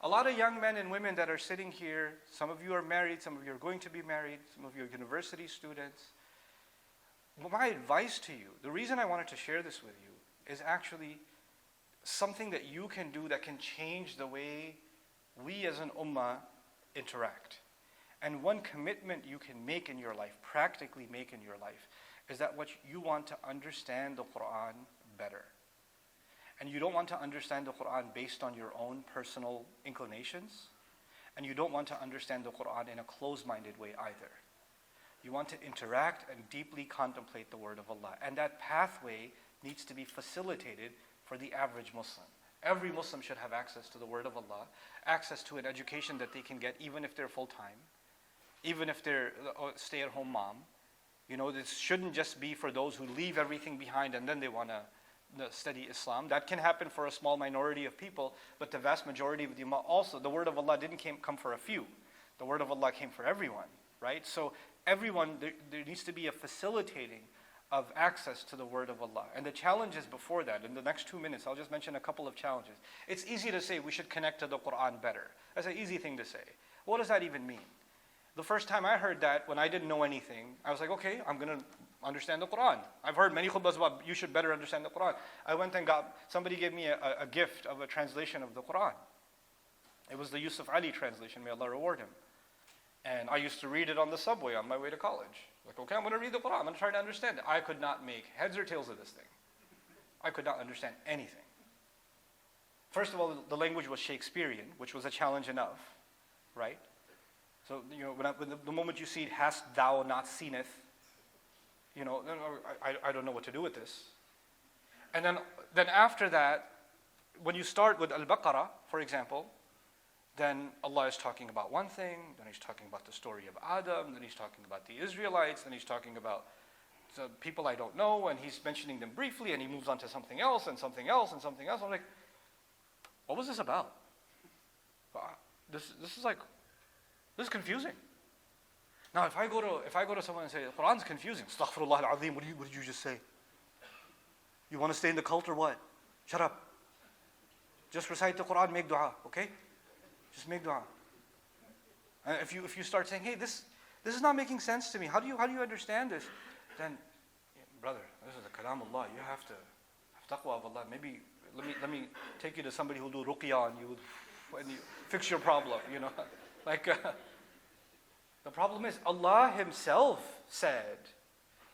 A lot of young men and women that are sitting here, some of you are married, some of you are going to be married, some of you are university students. My advice to you, the reason I wanted to share this with you is actually something that you can do that can change the way we as an ummah interact. And one commitment you can make in your life, practically make in your life, is that what you want to understand the Quran better. And you don't want to understand the Quran based on your own personal inclinations. And you don't want to understand the Quran in a closed-minded way either. You want to interact and deeply contemplate the word of Allah. And that pathway needs to be facilitated for the average Muslim. Every Muslim should have access to the word of Allah, access to an education that they can get even if they're full-time, even if they're a stay-at-home mom. You know, this shouldn't just be for those who leave everything behind and then they want to study Islam. That can happen for a small minority of people, but the vast majority of the ummah also, the word of Allah didn't come for a few. The word of Allah came for everyone, right? So everyone, there needs to be a facilitating of access to the word of Allah. And the challenges before that, in the next 2 minutes, I'll just mention a couple of challenges. It's easy to say we should connect to the Quran better. That's an easy thing to say. What does that even mean? The first time I heard that, when I didn't know anything, I was like, okay, I'm going to understand the Quran. I've heard many khutbahs about you should better understand the Quran. I went and somebody gave me a gift of a translation of the Quran. It was the Yusuf Ali translation, may Allah reward him. And I used to read it on the subway on my way to college. Like, okay, I'm going to read the Quran. I'm going to try to understand it. I could not make heads or tails of this thing. I could not understand anything. First of all, the language was Shakespearean, which was a challenge enough, right? So, you know, the moment you see it, hast thou not seeneth, you know, I don't know what to do with this. And then after that, when you start with Al-Baqarah, for example, then Allah is talking about one thing, then He's talking about the story of Adam, then He's talking about the Israelites, then He's talking about the people I don't know, and He's mentioning them briefly, and He moves on to something else, and something else, and something else. I'm like, what was this about? This is confusing. Now, if I go to someone and say, the Quran's confusing, astaghfirullah al-azim, what did you just say? You want to stay in the cult or what? Shut up. Just recite the Quran, make dua, okay? Just make dua. And if you start saying, hey, this is not making sense to me, how do you understand this? Then, brother, this is the kalam Allah. You have to have taqwa of Allah. Maybe let me take you to somebody who'll do ruqya on you and you fix your problem, you know. Like, the problem is Allah Himself said,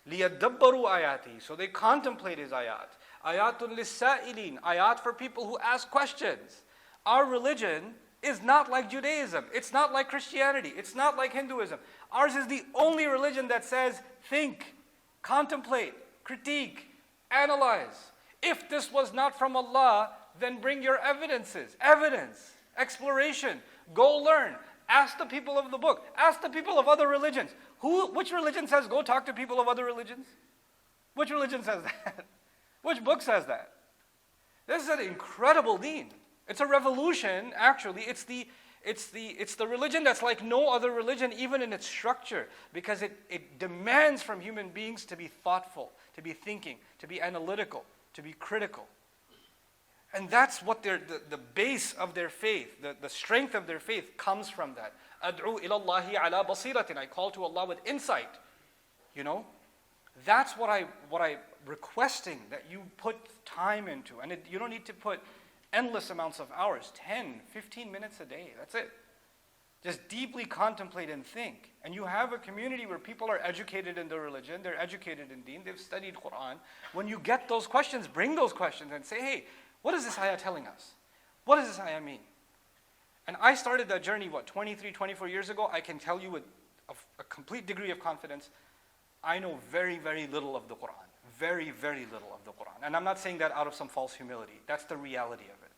لِيَدَّبَّرُوا ayati. So they contemplate His ayat. Ayatun lis-sa'ilin. Ayat for people who ask questions. Our religion is not like Judaism. It's not like Christianity. It's not like Hinduism. Ours is the only religion that says, think, contemplate, critique, analyze. If this was not from Allah, then bring your evidences. Evidence, exploration, go learn. Ask the people of the book. Ask the people of other religions. Which religion says go talk to people of other religions? Which religion says that? Which book says that? This is an incredible deen. It's a revolution, actually. It's the religion that's like no other religion, even in its structure, because it demands from human beings to be thoughtful, to be thinking, to be analytical, to be critical. And that's what the base of their faith, the strength of their faith comes from that. Ad'u ilallahi ala basiratin. I call to Allah with insight. You know? That's what I'm requesting that you put time into. And you don't need to put endless amounts of hours, 10, 15 minutes a day. That's it. Just deeply contemplate and think. And you have a community where people are educated in their religion, they're educated in deen, they've studied Quran. When you get those questions, bring those questions and say, hey, what is this ayah telling us? What does this ayah mean? And I started that journey, 23, 24 years ago. I can tell you with a complete degree of confidence, I know very, very little of the Quran. Very, very little of the Quran. And I'm not saying that out of some false humility. That's the reality of it.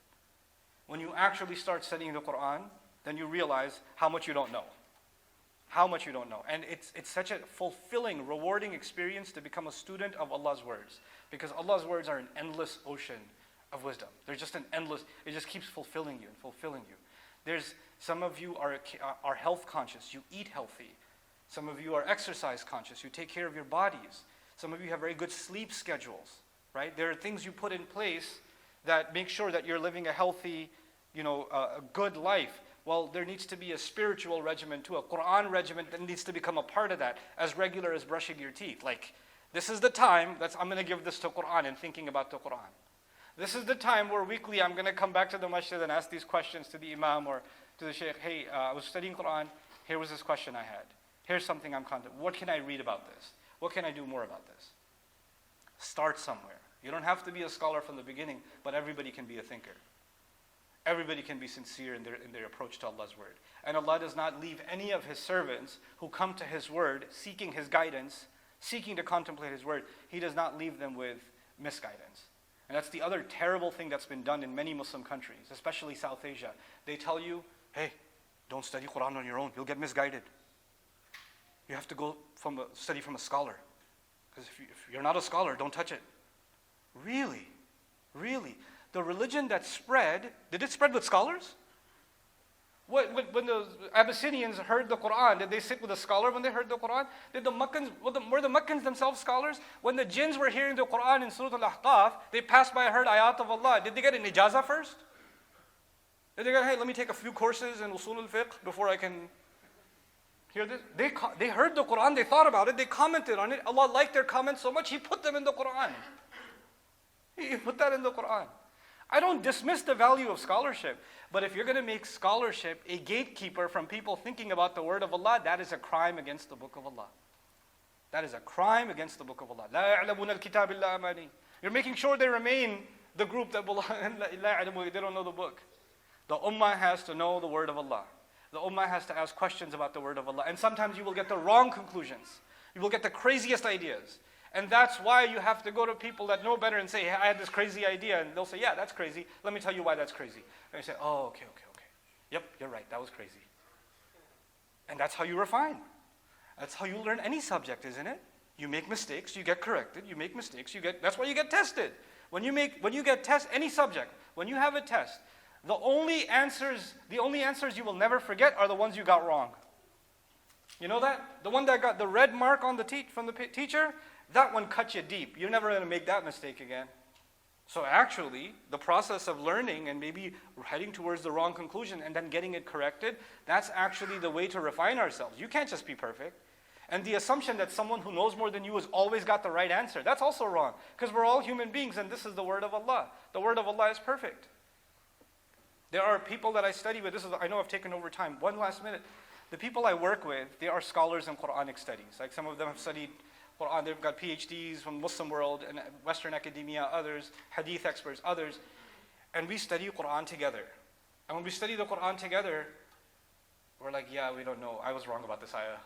When you actually start studying the Quran, then you realize how much you don't know. How much you don't know. And it's such a fulfilling, rewarding experience to become a student of Allah's words. Because Allah's words are an endless ocean of wisdom. There's just an endless, it just keeps fulfilling you and fulfilling you. There's, some of you are health conscious, you eat healthy. Some of you are exercise conscious, you take care of your bodies. Some of you have very good sleep schedules, right? There are things you put in place that make sure that you're living a healthy a good life. Well, there needs to be a spiritual regimen too, a Quran regimen that needs to become a part of that, as regular as brushing your teeth. Like, this is the time I'm going to give this to Quran and thinking about the Quran. This is the time where weekly I'm going to come back to the masjid and ask these questions to the imam or to the sheikh. Hey, I was studying Quran. Here was this question I had. Here's something I'm contemplating. What can I read about this? What can I do more about this? Start somewhere. You don't have to be a scholar from the beginning, but everybody can be a thinker. Everybody can be sincere in their approach to Allah's word. And Allah does not leave any of His servants who come to His word, seeking His guidance, seeking to contemplate His word. He does not leave them with misguidance. And that's the other terrible thing that's been done in many Muslim countries, especially South Asia. They tell you, hey, don't study Quran on your own. You'll get misguided. You have to go study from a scholar. Because if you're not a scholar, don't touch it. Really? Really? The religion that spread, did it spread with scholars? When the Abyssinians heard the Quran, did they sit with a scholar when they heard the Quran? Were the Meccans themselves scholars? When the jinns were hearing the Quran in Surah Al-Ahqaf, they passed by and heard ayat of Allah. Did they get an ijazah first? Did they go, hey, let me take a few courses in Usul al-Fiqh before I can hear this? They heard the Quran, they thought about it, they commented on it. Allah liked their comments so much, He put them in the Quran. He put that in the Quran. I don't dismiss the value of scholarship, but if you're going to make scholarship a gatekeeper from people thinking about the word of Allah, that is a crime against the book of Allah. That is a crime against the book of Allah. لا يعلمون الكتاب إلا أماني. You're making sure they remain the group that they don't know the book. The ummah has to know the word of Allah. The ummah has to ask questions about the word of Allah. And sometimes you will get the wrong conclusions. You will get the craziest ideas. And that's why you have to go to people that know better and say, hey, I had this crazy idea. And they'll say, yeah, that's crazy. Let me tell you why that's crazy. And you say, oh, okay. Yep, you're right. That was crazy. And that's how you refine. That's how you learn any subject, isn't it? You make mistakes, you get corrected. You make mistakes, that's why you get tested. When you get tested, any subject, when you have a test, the only answers you will never forget are the ones you got wrong. You know that? The one that got the red mark on from the teacher, that one cut you deep. You're never going to make that mistake again. So actually, the process of learning and maybe heading towards the wrong conclusion and then getting it corrected, that's actually the way to refine ourselves. You can't just be perfect. And the assumption that someone who knows more than you has always got the right answer, that's also wrong. Because we're all human beings and this is the word of Allah. The word of Allah is perfect. There are people that I study with, I know I've taken over time, one last minute. The people I work with, they are scholars in Quranic studies. Like some of them have studied Quran, they've got PhDs from Muslim world and Western academia, others, hadith experts, others. And we study Quran together. And when we study the Quran together, we're like, yeah, we don't know. I was wrong about this ayah.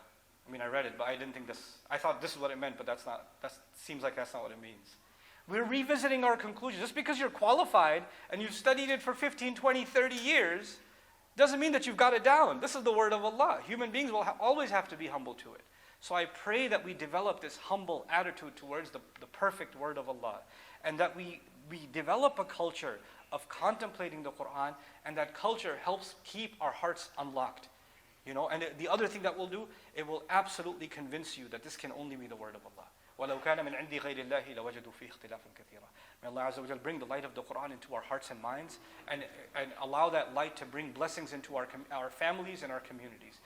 I mean, I read it, but I didn't think I thought this is what it meant, but that seems like that's not what it means. We're revisiting our conclusions. Just because you're qualified and you've studied it for 15, 20, 30 years, doesn't mean that you've got it down. This is the word of Allah. Human beings will always have to be humble to it. So I pray that we develop this humble attitude towards the perfect word of Allah. And that we develop a culture of contemplating the Quran, and that culture helps keep our hearts unlocked. And the other thing that will do, it will absolutely convince you that this can only be the word of Allah. وَلَوْ كَانَ مِنْ عِنْدِ غَيْرِ اللَّهِ لَوَجَدُوا فِيهِ اخْتِلَافًا كَثِيرًا. May Allah Azza wa Jal bring the light of the Quran into our hearts and minds, and allow that light to bring blessings into our families and our communities.